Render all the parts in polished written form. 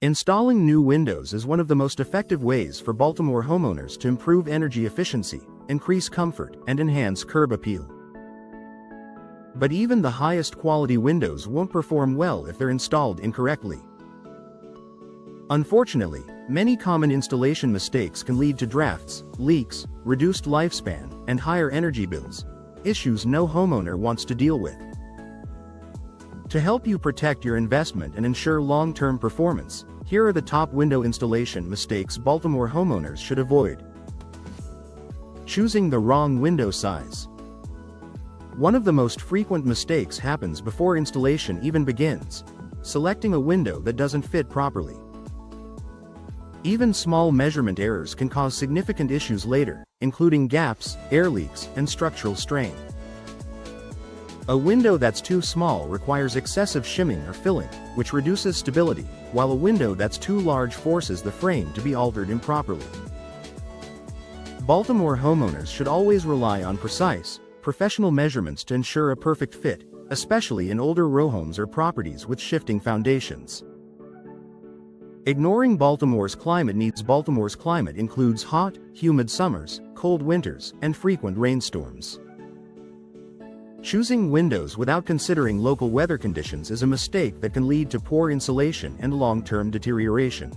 Installing new windows is one of the most effective ways for Baltimore homeowners to improve energy efficiency, increase comfort, and enhance curb appeal. But even the highest quality windows won't perform well if they're installed incorrectly. Unfortunately, many common installation mistakes can lead to drafts, leaks, reduced lifespan, and higher energy bills, issues no homeowner wants to deal with. To help you protect your investment and ensure long-term performance, here are the top window installation mistakes Baltimore homeowners should avoid. Choosing the wrong window size. One of the most frequent mistakes happens before installation even begins: selecting a window that doesn't fit properly. Even small measurement errors can cause significant issues later, including gaps, air leaks, and structural strain. A window that's too small requires excessive shimming or filling, which reduces stability, while a window that's too large forces the frame to be altered improperly. Baltimore homeowners should always rely on precise, professional measurements to ensure a perfect fit, especially in older row homes or properties with shifting foundations. Ignoring Baltimore's climate needs. Baltimore's climate includes hot, humid summers, cold winters, and frequent rainstorms. Choosing windows without considering local weather conditions is a mistake that can lead to poor insulation and long-term deterioration.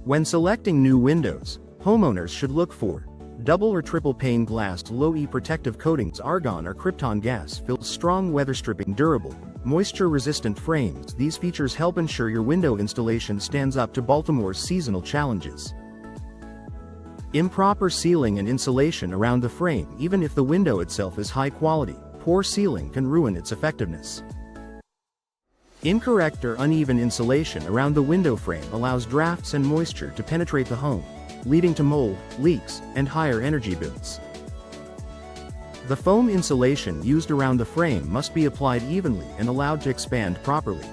When selecting new windows, homeowners should look for double or triple pane glass, low-E protective coatings, argon or krypton gas filled, strong weather-stripping, durable, moisture-resistant frames. These features help ensure your window installation stands up to Baltimore's seasonal challenges. Improper sealing and insulation around the frame. Even if the window itself is high quality, poor sealing can ruin its effectiveness. Incorrect or uneven insulation around the window frame allows drafts and moisture to penetrate the home, leading to mold, leaks, and higher energy bills. The foam insulation used around the frame must be applied evenly and allowed to expand properly.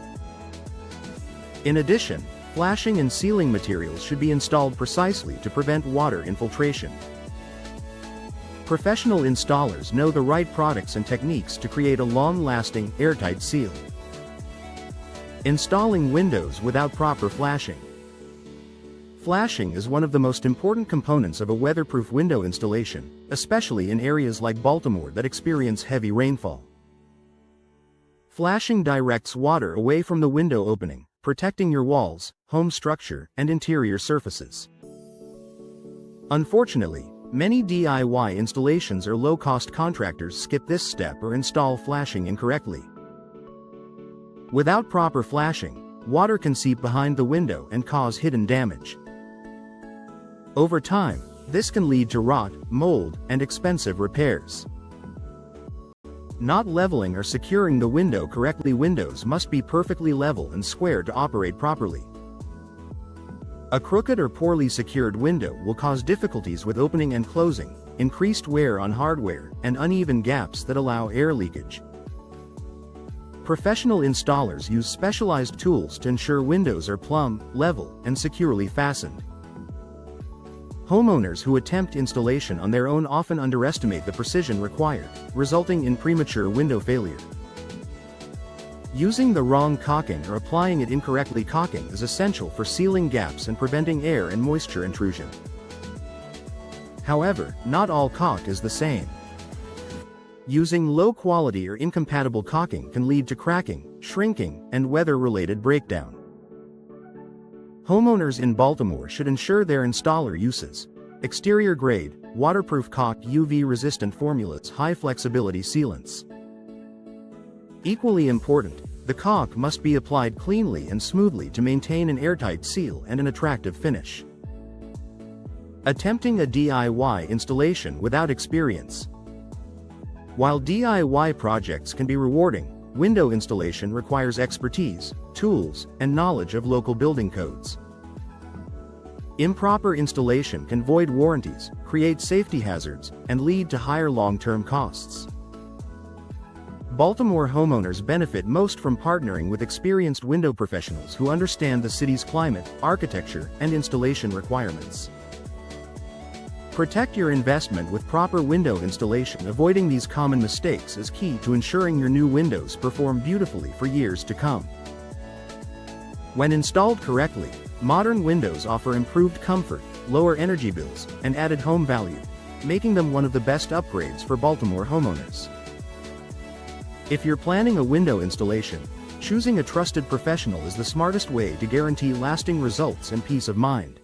In addition, flashing and sealing materials should be installed precisely to prevent water infiltration. Professional installers know the right products and techniques to create a long-lasting, airtight seal. Installing windows without proper flashing. Flashing is one of the most important components of a weatherproof window installation, especially in areas like Baltimore that experience heavy rainfall. Flashing directs water away from the window opening, protecting your walls, home structure, and interior surfaces. Unfortunately, many DIY installations or low-cost contractors skip this step or install flashing incorrectly. Without proper flashing, water can seep behind the window and cause hidden damage. Over time, this can lead to rot, mold, and expensive repairs. Not leveling or securing the window correctly. Windows must be perfectly level and square to operate properly. A crooked or poorly secured window will cause difficulties with opening and closing, increased wear on hardware, and uneven gaps that allow air leakage. Professional installers use specialized tools to ensure windows are plumb, level, and securely fastened. Homeowners who attempt installation on their own often underestimate the precision required, resulting in premature window failure. Using the wrong caulking or applying it incorrectly. Caulking is essential for sealing gaps and preventing air and moisture intrusion. However, not all caulk is the same. Using low-quality or incompatible caulking can lead to cracking, shrinking, and weather-related breakdown. Homeowners in Baltimore should ensure their installer uses exterior grade, waterproof caulk, UV-resistant formulas, high-flexibility sealants. Equally important, the caulk must be applied cleanly and smoothly to maintain an airtight seal and an attractive finish. Attempting a DIY installation without experience. While DIY projects can be rewarding, window installation requires expertise, tools, and knowledge of local building codes. Improper installation can void warranties, create safety hazards, and lead to higher long-term costs. Baltimore homeowners benefit most from partnering with experienced window professionals who understand the city's climate, architecture, and installation requirements. Protect your investment with proper window installation. Avoiding these common mistakes is key to ensuring your new windows perform beautifully for years to come. When installed correctly, modern windows offer improved comfort, lower energy bills, and added home value, making them one of the best upgrades for Baltimore homeowners. If you're planning a window installation, choosing a trusted professional is the smartest way to guarantee lasting results and peace of mind.